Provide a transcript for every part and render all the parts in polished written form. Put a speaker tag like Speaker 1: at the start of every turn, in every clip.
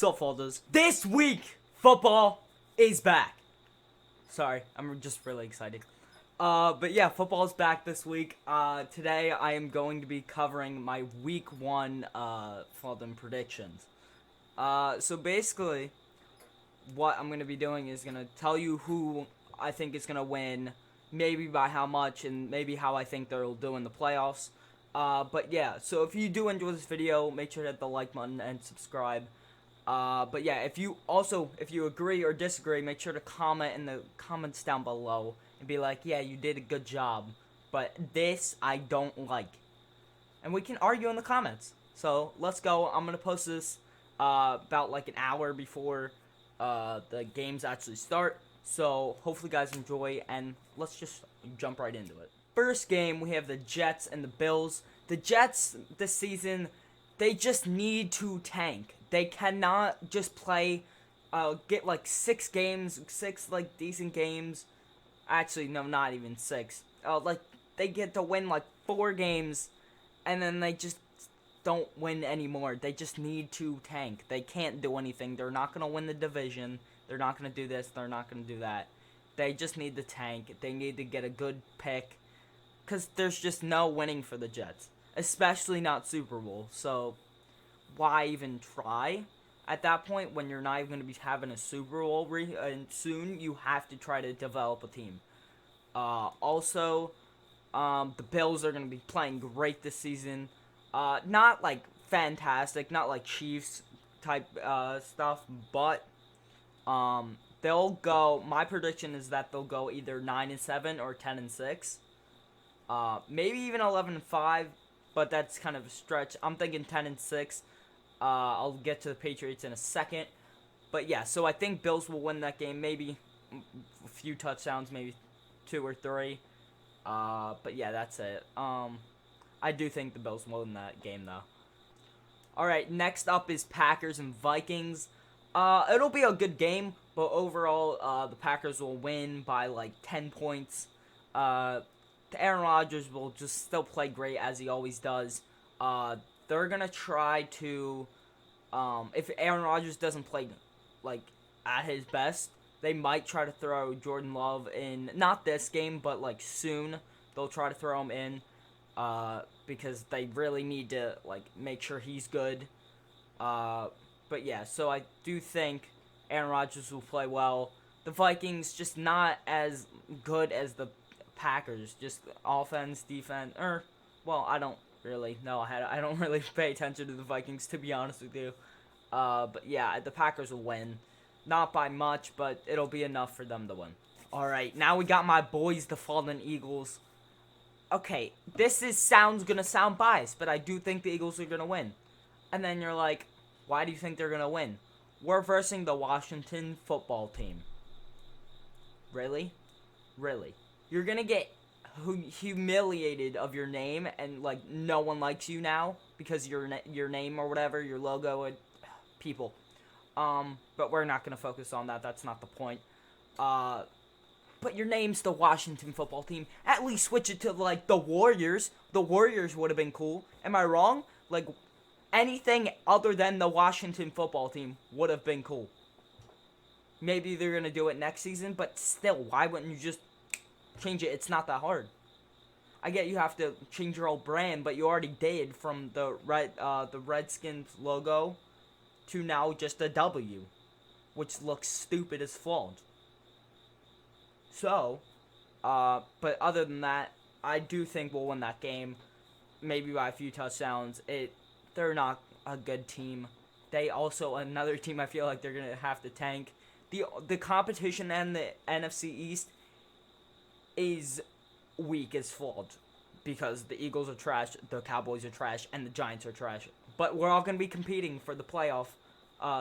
Speaker 1: Sup, folders? This week, football is back. Sorry, I'm just really excited. But yeah, football is back this week. Today I am going to be covering my week 1, Falcon predictions. So basically, what I'm going to be doing is going to tell you who I think is going to win, maybe by how much, and maybe how I think they'll do in the playoffs. But yeah, so if you do enjoy this video, make sure to hit the like button and subscribe. But yeah, if you agree or disagree, make sure to comment in the comments down below and be like, yeah, you did a good job, but this I don't like. And we can argue in the comments. So let's go. I'm going to post this about like an hour before the games actually start. So hopefully you guys enjoy, and let's just jump right into it. First game, we have the Jets and the Bills. The Jets this season, they just need to tank. They cannot just play, get like 6 like decent games. Actually, no, not even 6. Like they get to win like 4 games, and then they just don't win anymore. They just need to tank. They can't do anything. They're not gonna win the division. They're not gonna do this. They're not gonna do that. They just need to tank. They need to get a good pick, because there's just no winning for the Jets, especially not Super Bowl. So why even try at that point when you're not even going to be having a Super Bowl soon? You have to try to develop a team. Also, the Bills are going to be playing great this season. Not like fantastic, not like Chiefs type stuff, but they'll go. My prediction is that they'll go either 9-7 or 10-6. Maybe even 11-5, but that's kind of a stretch. I'm thinking 10-6. I'll get to the Patriots in a second. But yeah, so I think Bills will win that game. Maybe a few touchdowns, maybe 2 or 3. But yeah, that's it. I do think the Bills will win that game, though. Alright, next up is Packers and Vikings. It'll be a good game, but overall, the Packers will win by like 10 points. Aaron Rodgers will just still play great as he always does. They're gonna try to, if Aaron Rodgers doesn't play like at his best, they might try to throw Jordan Love in. Not this game, but like soon they'll try to throw him in, because they really need to like make sure he's good. But yeah, so I do think Aaron Rodgers will play well. The Vikings just not as good as the Packers, just offense, defense, well, I don't really know. I don't really pay attention to the Vikings, to be honest with you. But yeah, the Packers will win. Not by much, but it'll be enough for them to win. Alright, now we got my boys, the Fallen Eagles. Okay, sounds gonna sound biased, but I do think the Eagles are gonna win. And then you're like, why do you think they're gonna win? We're versing the Washington football team. Really? Really? You're gonna get humiliated of your name, and like no one likes you now because your name or whatever, your logo, and people. But we're not gonna focus on that. That's not the point. But your name's the Washington football team. At least switch it to like the Warriors. The Warriors would have been cool. Am I wrong? Like anything other than the Washington football team would have been cool. Maybe they're gonna do it next season, but still, why wouldn't you just change it? It's not that hard. I get you have to change your whole brand, but you already did from the Redskins logo to now just a W, which looks stupid as flawed. So, but other than that, I do think we'll win that game, maybe by a few touchdowns. They're not a good team. They also, another team I feel like they're gonna have to tank. The competition and the NFC East is weak as flawed, because the Eagles are trash, the Cowboys are trash, and the Giants are trash. But we're all going to be competing for the playoff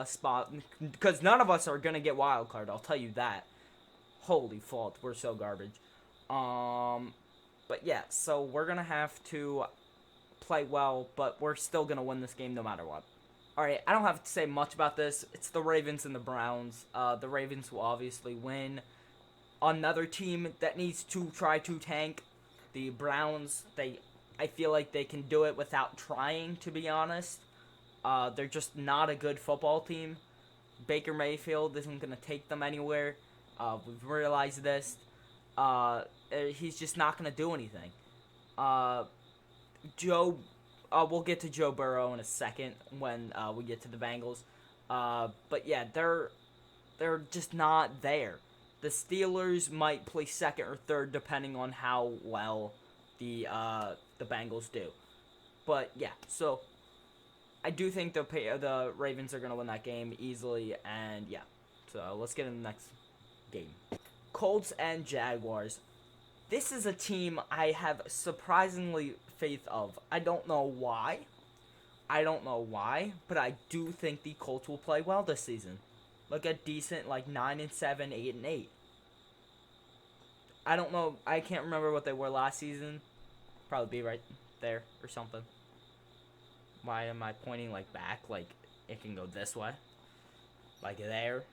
Speaker 1: spot, because none of us are going to get wild card, I'll tell you that. Holy fault, we're so garbage. But yeah, so we're going to have to play well, but we're still going to win this game no matter what. Alright, I don't have to say much about this. It's the Ravens and the Browns. The Ravens will obviously win. Another team that needs to try to tank, the Browns. I feel like they can do it without trying, to be honest. They're just not a good football team. Baker Mayfield isn't going to take them anywhere. We've realized this. He's just not going to do anything. We'll get to Joe Burrow in a second when we get to the Bengals. But yeah, they're just not there. The Steelers might play second or third depending on how well the Bengals do. But yeah, so I do think the Ravens are going to win that game easily, and yeah. So let's get into the next game. Colts and Jaguars. This is a team I have surprisingly faith of. I don't know why, but I do think the Colts will play well this season. Look at decent, like 9-7, 8-8. I don't know. I can't remember what they were last season. Probably be right there or something. Why am I pointing like back? Like it can go this way, like there.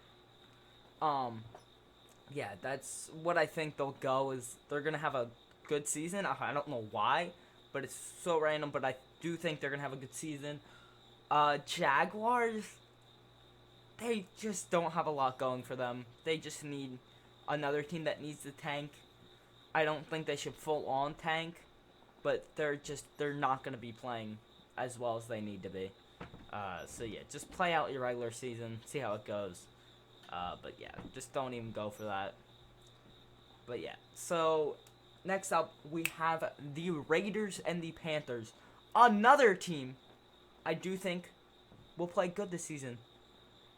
Speaker 1: Yeah, that's what I think they'll go. Is they're gonna have a good season. I don't know why, but it's so random. But I do think they're gonna have a good season. Jaguars. They just don't have a lot going for them. They just need another team that needs to tank. I don't think they should full on tank, but they're not going to be playing as well as they need to be. So yeah, just play out your regular season, see how it goes. But yeah, just don't even go for that. But yeah, so next up we have the Raiders and the Panthers. Another team I do think will play good this season.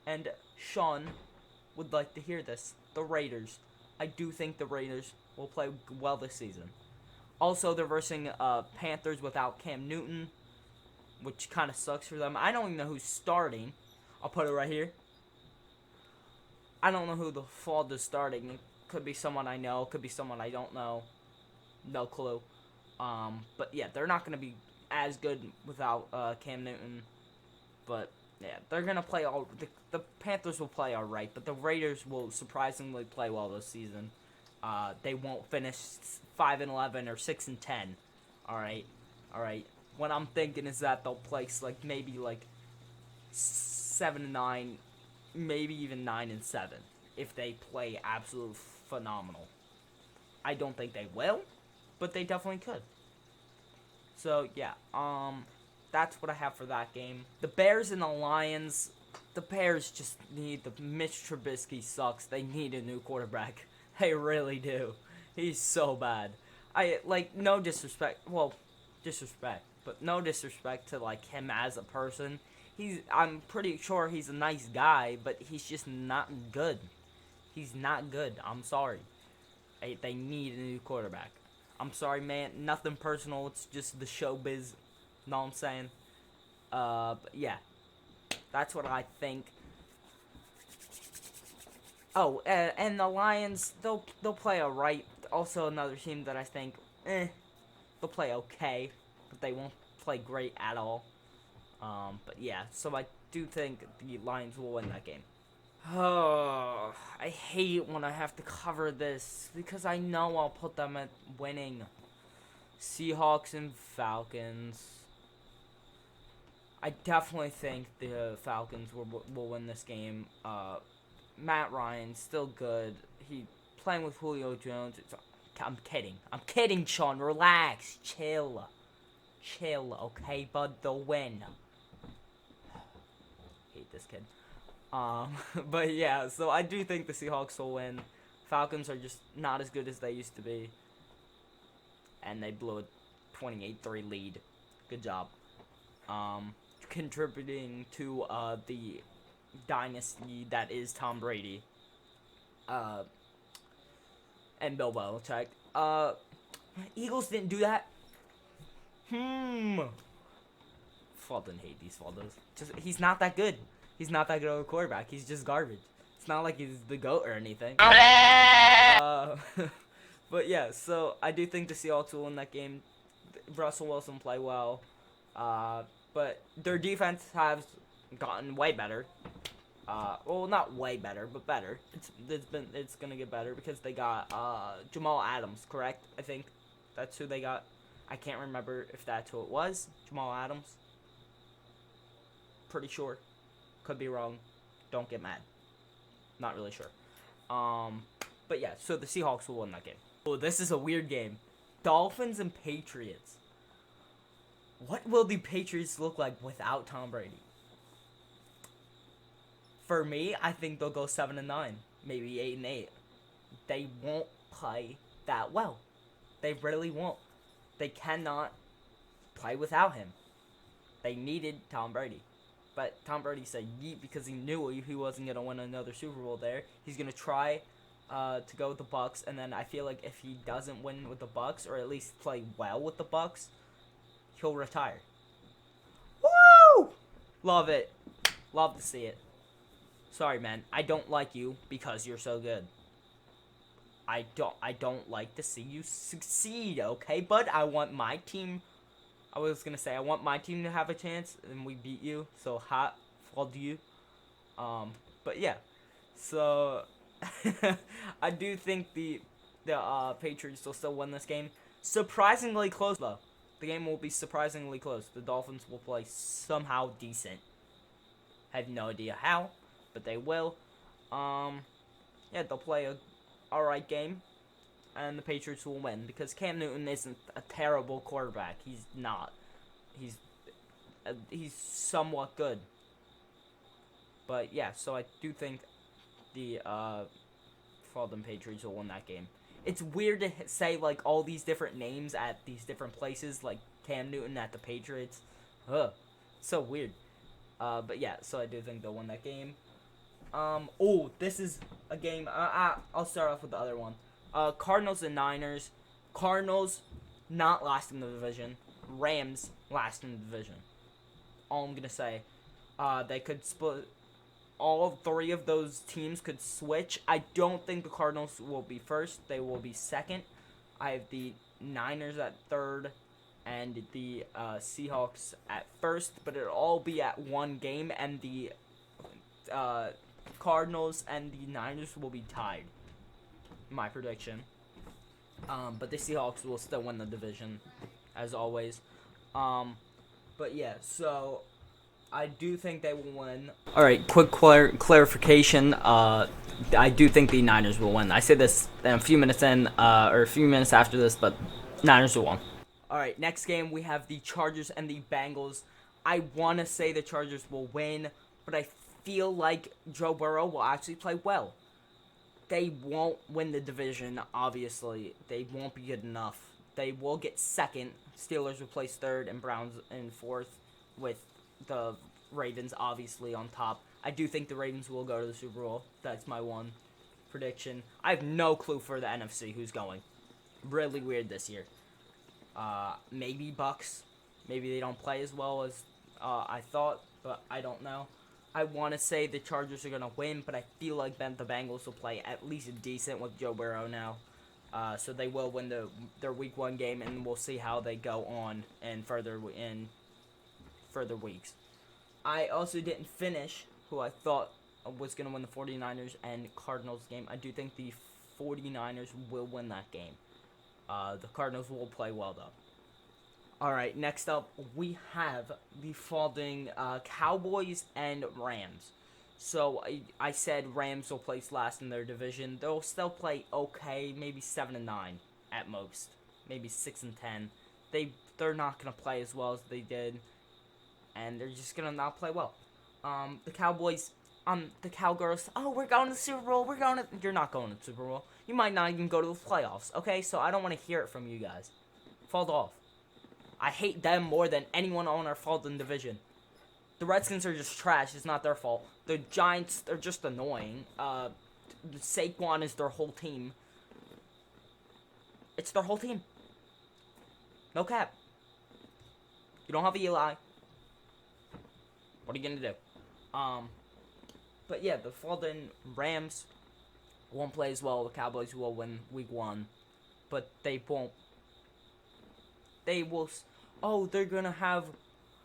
Speaker 1: And Sean would like to hear this. The Raiders. I do think the Raiders will play well this season. Also, they're versing Panthers without Cam Newton, which kind of sucks for them. I don't even know who's starting. I'll put it right here. I don't know who the fault is starting. It could be someone I know. It could be someone I don't know. No clue. But yeah, they're not going to be as good without Cam Newton. But yeah, they're going to play all... The Panthers will play all right, but the Raiders will surprisingly play well this season. They won't finish 5-11 or 6-10. All right. What I'm thinking is that they'll place maybe 7-9, maybe even 9-7 if they play absolute phenomenal. I don't think they will, but they definitely could. So yeah, that's what I have for that game. The Bears and the Lions. The Bears just need Mitch Trubisky sucks. They need a new quarterback. They really do. He's so bad. No disrespect. Well, disrespect, but no disrespect to him as a person. I'm pretty sure he's a nice guy, but he's just not good. He's not good. I'm sorry. They need a new quarterback. I'm sorry, man. Nothing personal. It's just the showbiz. Know what I'm saying? But yeah. That's what I think. Oh, and the Lions, they'll play alright. Also another team that I think, they'll play okay, but they won't play great at all. But yeah, so I do think the Lions will win that game. Oh, I hate when I have to cover this because I know I'll put them at winning. Seahawks and Falcons. I definitely think the Falcons will win this game. Matt Ryan's still good. He playing with Julio Jones. I'm kidding, Sean. Relax. Chill, okay, bud? They'll win. Hate this kid. But yeah, so I do think the Seahawks will win. Falcons are just not as good as they used to be. And they blew a 28-3 lead. Good job. Contributing to the dynasty that is Tom Brady and Bill Belichick. Eagles didn't do that. Fulton hate these Faldos. He's not that good. He's not that good of a quarterback. He's just garbage. It's not like he's the GOAT or anything. But yeah, so I do think the Seahawks will win that game. Russell Wilson play well. But their defense has gotten way better. Well, not way better, but better. It's gonna get better because they got Jamal Adams, correct? I think that's who they got. I can't remember if that's who it was. Jamal Adams. Pretty sure. Could be wrong. Don't get mad. Not really sure. But yeah, so the Seahawks will win that game. Oh, this is a weird game. Dolphins and Patriots. What will the Patriots look like without Tom Brady? For me, I think they'll go 7-9, maybe 8-8. They won't play that well. They really won't. They cannot play without him. They needed Tom Brady. But Tom Brady said yeet because he knew he wasn't going to win another Super Bowl there. He's going to try to go with the Bucs, and then I feel like if he doesn't win with the Bucs, or at least play well with the Bucs, he'll retire. Woo! Love it. Love to see it. Sorry, man. I don't like you because you're so good. I don't like to see you succeed, okay? But I want my team. I was gonna say I want my team to have a chance, and we beat you. So hot for you. But yeah. So I do think the Patriots will still win this game. Surprisingly close though. The game will be surprisingly close. The Dolphins will play somehow decent. Have no idea how, but they will. Yeah, they'll play a alright game, and the Patriots will win because Cam Newton isn't a terrible quarterback. He's not. He's somewhat good. But yeah, so I do think the Falcons Patriots will win that game. It's weird to say like all these different names at these different places, like Cam Newton at the Patriots. Ugh, so weird. But yeah, so I do think they'll win that game. Oh, this is a game. I'll start off with the other one. Cardinals and Niners. Cardinals not last in the division. Rams last in the division. All I'm gonna say. They could split. All three of those teams could switch. I don't think the Cardinals will be first. They will be second. I have the Niners at third and the Seahawks at first, but it'll all be at one game, and the Cardinals and the Niners will be tied. My prediction. But the Seahawks will still win the division, as always. But yeah, so I do think they will win. All right, quick clarification. I do think the Niners will win. I say this a few minutes in, or a few minutes after this, but Niners will win. All right, next game we have the Chargers and the Bengals. I want to say the Chargers will win, but I feel like Joe Burrow will actually play well. They won't win the division, obviously. They won't be good enough. They will get second. Steelers will place third, and Browns in fourth, with the Ravens obviously on top. I do think the Ravens will go to the Super Bowl. That's my one prediction. I have no clue for the NFC who's going. Really weird this year. Maybe Bucks. Maybe they don't play as well as I thought, but I don't know. I want to say the Chargers are going to win, but I feel like then the Bengals will play at least decent with Joe Burrow now. So they will win their Week 1 game, and we'll see how they go on in further weeks. I also didn't finish who I thought was going to win the 49ers and Cardinals game. I do think the 49ers will win that game. The Cardinals will play well, though. All right, next up, we have the following Cowboys and Rams. So I said Rams will place last in their division. They'll still play okay, maybe 7-9 at most, maybe 6-10. They're not gonna play as well as they did, and they're just gonna not play well. The Cowboys, the Cowgirls. Oh, we're going to the Super Bowl. You're not going to the Super Bowl. You might not even go to the playoffs. Okay, so I don't want to hear it from you guys. Fall off. I hate them more than anyone on our Falcons division. The Redskins are just trash. It's not their fault. The Giants, they're just annoying. Saquon is their whole team. It's their whole team. No cap. You don't have Eli. What are you going to do? But yeah, the Falcons Rams won't play as well. The Cowboys will win Week 1. But they won't. They will. Oh, they're going to have.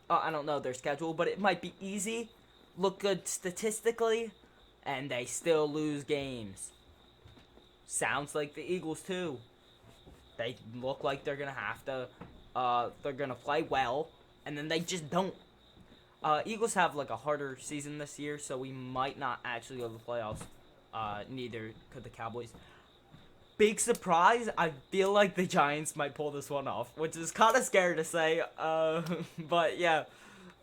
Speaker 1: I don't know their schedule, but it might be easy. Look good statistically. And they still lose games. Sounds like the Eagles, too. They look like they're going to have to. They're going to play well. And then they just don't. Eagles have like a harder season this year, so we might not actually go to the playoffs. Neither could the Cowboys. Big surprise, I feel like the Giants might pull this one off, which is kind of scary to say. But yeah.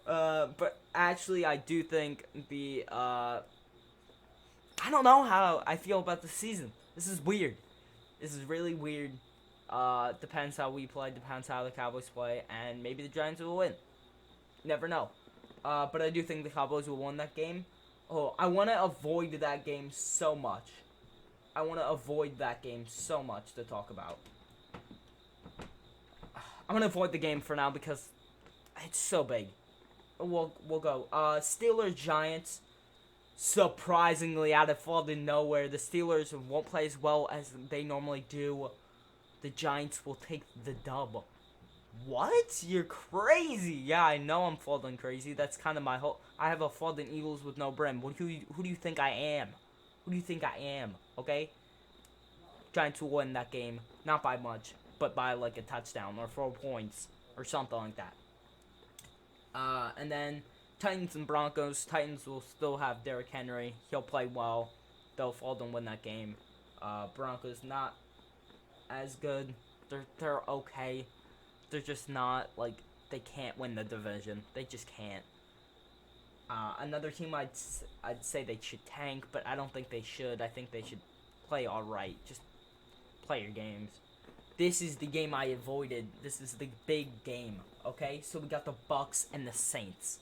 Speaker 1: But actually, I do think I don't know how I feel about the season. This is weird. This is really weird. Depends how we play, depends how the Cowboys play, and maybe the Giants will win. Never know. But I do think the Cowboys will win that game. Oh, I want to avoid that game so much. I want to avoid that game so much to talk about. I'm going to avoid the game for now because it's so big. We'll go. Steelers, Giants. Surprisingly, out of fucking nowhere, the Steelers won't play as well as they normally do. The Giants will take the dub. What? You're crazy. Yeah, I know I'm fucking crazy. That's kind of my whole... I have a fucking Eagles with no brim. Who do you think I am? Who do you think I am? Okay? Giants will win that game. Not by much, but by like a touchdown or 4 points or something like that. And then Titans and Broncos. Titans will still have Derrick Henry. He'll play well. They'll fall and win that game. Broncos not as good. They're okay. They're just not, like, they can't win the division. They just can't. Another team I'd say they should tank, but I don't think they should. I think they should play alright. Just play your games. This is the game I avoided. This is the big game, okay? So we got the Bucks and the Saints.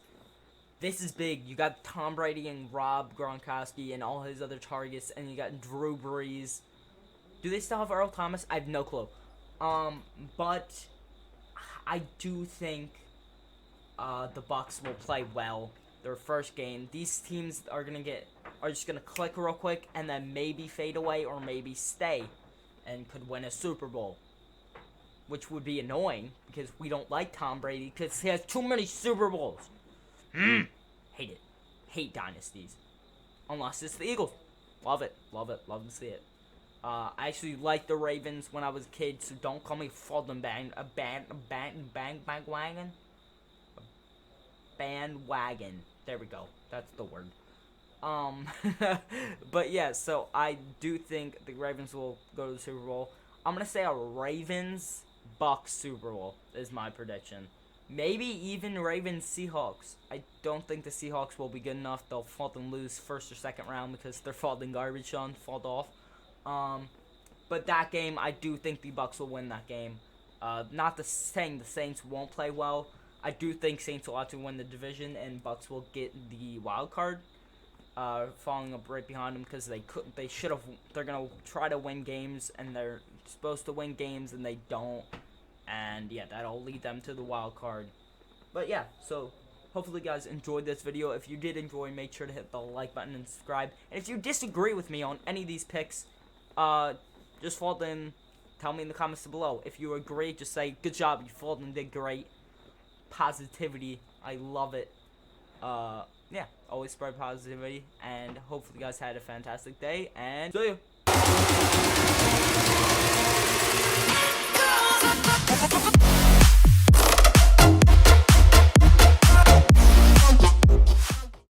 Speaker 1: This is big. You got Tom Brady and Rob Gronkowski and all his other targets, and you got Drew Brees. Do they still have Earl Thomas? I have no clue. But I do think the Bucks will play well their first game. These teams are just gonna click real quick and then maybe fade away or maybe stay and could win a Super Bowl, which would be annoying because we don't like Tom Brady because he has too many Super Bowls. Hate it. Hate dynasties. Unless it's the Eagles. Love it. Love it. Love to see it. I actually liked the Ravens when I was a kid, so don't call me fucking bandwagon. There we go. That's the word. But yeah, so I do think the Ravens will go to the Super Bowl. I'm gonna say a Ravens-Bucks Super Bowl is my prediction. Maybe even Ravens-Seahawks. I don't think the Seahawks will be good enough. They'll fucking lose first or second round because they're fucking garbage on, fought off. But that game, I do think the Bucks will win that game. Not saying the Saints won't play well. I do think Saints will actually win the division, and Bucks will get the wild card. Following up right behind them because they should have. They're gonna try to win games, and they're supposed to win games, and they don't. And yeah, that'll lead them to the wild card. But yeah, so hopefully you guys enjoyed this video. If you did enjoy, make sure to hit the like button and subscribe. And if you disagree with me on any of these picks, just fall in, tell me in the comments below. If you agree, just say, good job, you followed and did great. Positivity, I love it. Yeah, always spread positivity, and hopefully you guys had a fantastic day, and see you.